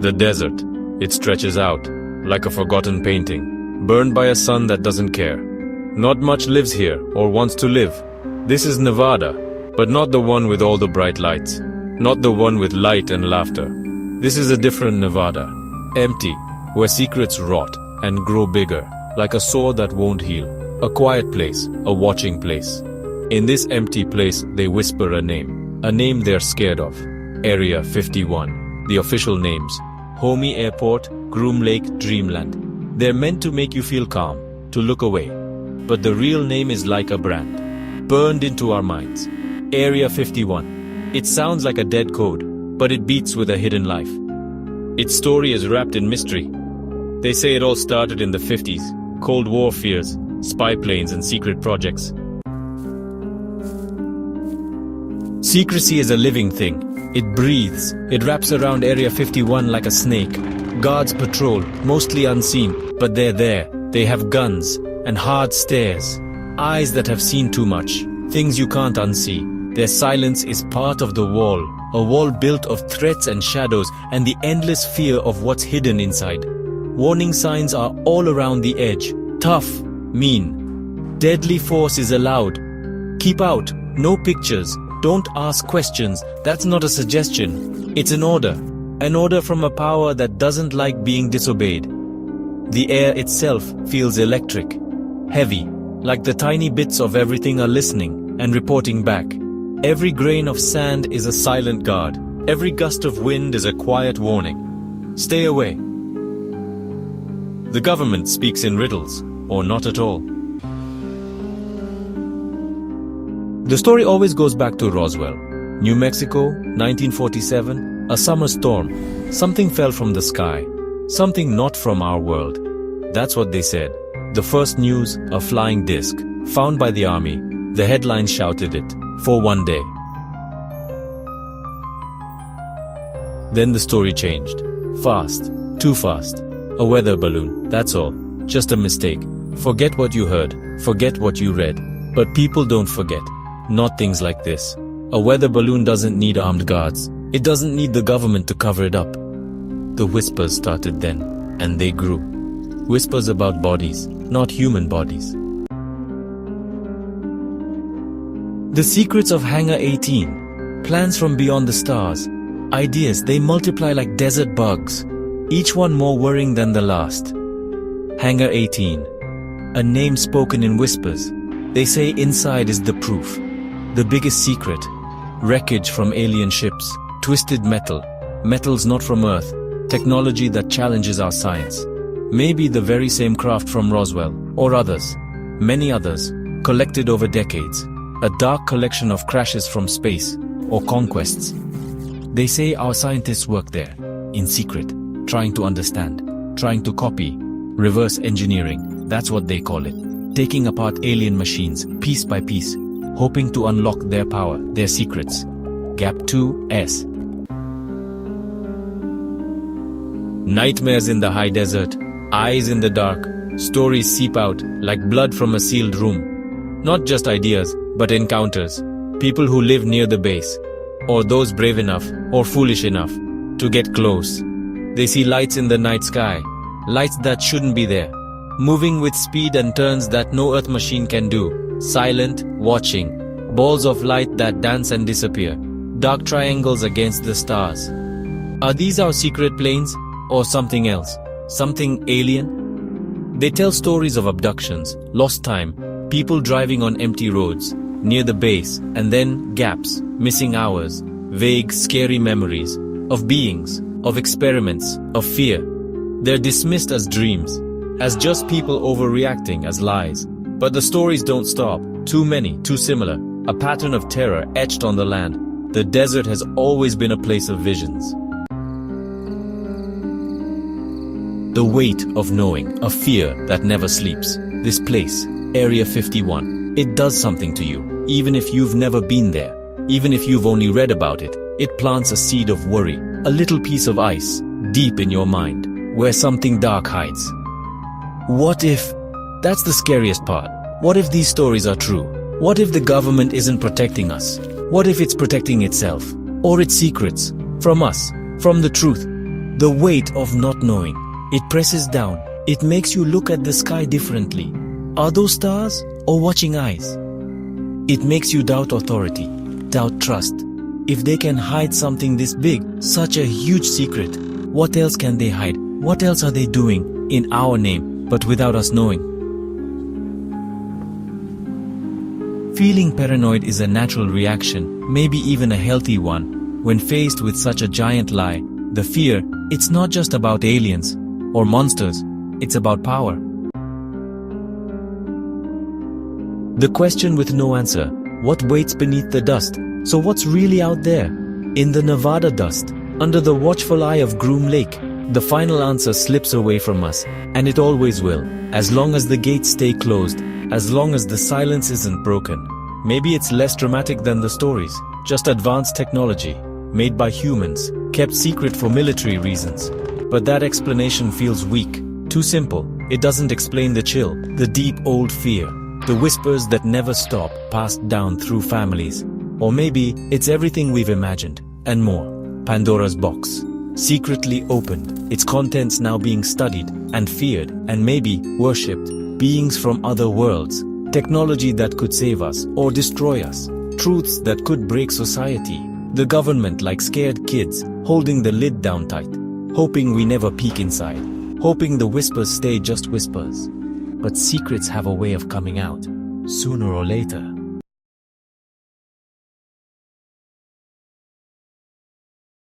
The desert. It stretches out, like a forgotten painting, burned by a sun that doesn't care. Not much lives here, or wants to live. This is Nevada, but not the one with all the bright lights. Not the one with light and laughter. This is a different Nevada. Empty, where secrets rot and grow bigger, like a sore that won't heal. A quiet place, a watching place. In this empty place, they whisper a name they're scared of. Area 51. The official names: Homey Airport, Groom Lake, Dreamland. They're meant to make you feel calm, to look away. But the real name is like a brand, burned into our minds. Area 51. It sounds like a dead code, but it beats with a hidden life. Its story is wrapped in mystery. They say it all started in the 50s. Cold War fears, spy planes and secret projects. Secrecy is a living thing. It breathes. It wraps around Area 51 like a snake. Guards patrol, mostly unseen, but they're there. They have guns and hard stares. Eyes that have seen too much. Things you can't unsee. Their silence is part of the wall. A wall built of threats and shadows and the endless fear of what's hidden inside. Warning signs are all around the edge. Tough, mean. Deadly force is allowed. Keep out. No pictures. Don't ask questions. That's not a suggestion. It's an order. An order from a power that doesn't like being disobeyed. The air itself feels electric. Heavy. Like the tiny bits of everything are listening and reporting back. Every grain of sand is a silent guard. Every gust of wind is a quiet warning. Stay away. The government speaks in riddles, or not at all. The story always goes back to Roswell, New Mexico, 1947, a summer storm. Something fell from the sky, something not from our world. That's what they said. The first news, a flying disc, found by the army. The headline shouted it, for one day. Then the story changed. Fast, too fast. A weather balloon, that's all. Just a mistake. Forget what you heard, forget what you read. But people don't forget. Not things like this. A weather balloon doesn't need armed guards. It doesn't need the government to cover it up. The whispers started then, and they grew. Whispers about bodies, not human bodies. The secrets of Hangar 18. Plans from beyond the stars. Ideas, they multiply like desert bugs. Each one more worrying than the last. Hangar 18. A name spoken in whispers. They say inside is the proof. The biggest secret. Wreckage from alien ships. Twisted metal. Metals not from Earth. Technology that challenges our science. Maybe the very same craft from Roswell. Or others. Many others. Collected over decades. A dark collection of crashes from space. Or conquests. They say our scientists work there. In secret. Trying to understand. Trying to copy. Reverse engineering. That's what they call it. Taking apart alien machines, piece by piece. Hoping to unlock their power, their secrets. Gap 2S. Nightmares in the high desert, eyes in the dark, stories seep out like blood from a sealed room. Not just ideas, but encounters. People who live near the base, or those brave enough, or foolish enough, to get close. They see lights in the night sky, lights that shouldn't be there. Moving with speed and turns that no Earth machine can do. Silent, watching. Balls of light that dance and disappear. Dark triangles against the stars. Are these our secret planes? Or something else? Something alien? They tell stories of abductions, lost time, people driving on empty roads, near the base, and then gaps, missing hours, vague, scary memories, of beings, of experiments, of fear. They're dismissed as dreams. As just people overreacting, as lies. But the stories don't stop. Too many, too similar. A pattern of terror etched on the land. The desert has always been a place of visions. The weight of knowing, a fear that never sleeps. This place, Area 51, it does something to you. Even if you've never been there. Even if you've only read about it. It plants a seed of worry. A little piece of ice, deep in your mind, where something dark hides. What if? That's the scariest part. What if these stories are true? What if the government isn't protecting us? What if it's protecting itself? Or its secrets? From us? From the truth? The weight of not knowing. It presses down. It makes you look at the sky differently. Are those stars or watching eyes? It makes you doubt authority, doubt trust. If they can hide something this big, such a huge secret, what else can they hide? What else are they doing in our name, but without us knowing? Feeling paranoid is a natural reaction, maybe even a healthy one, when faced with such a giant lie. The fear, it's not just about aliens or monsters, it's about power. The question with no answer, what waits beneath the dust? So what's really out there? In the Nevada dust, under the watchful eye of Groom Lake, the final answer slips away from us, and it always will, as long as the gates stay closed, as long as the silence isn't broken. Maybe it's less dramatic than the stories, just advanced technology, made by humans, kept secret for military reasons. But that explanation feels weak, too simple. It doesn't explain the chill, the deep old fear, the whispers that never stop, passed down through families. Or maybe it's everything we've imagined, and more. Pandora's box, secretly opened, its contents now being studied and feared and maybe worshipped. Beings from other worlds, technology that could save us or destroy us, truths that could break society. The government like scared kids, holding the lid down tight, hoping we never peek inside, hoping the whispers stay just whispers. But secrets have a way of coming out, sooner or later.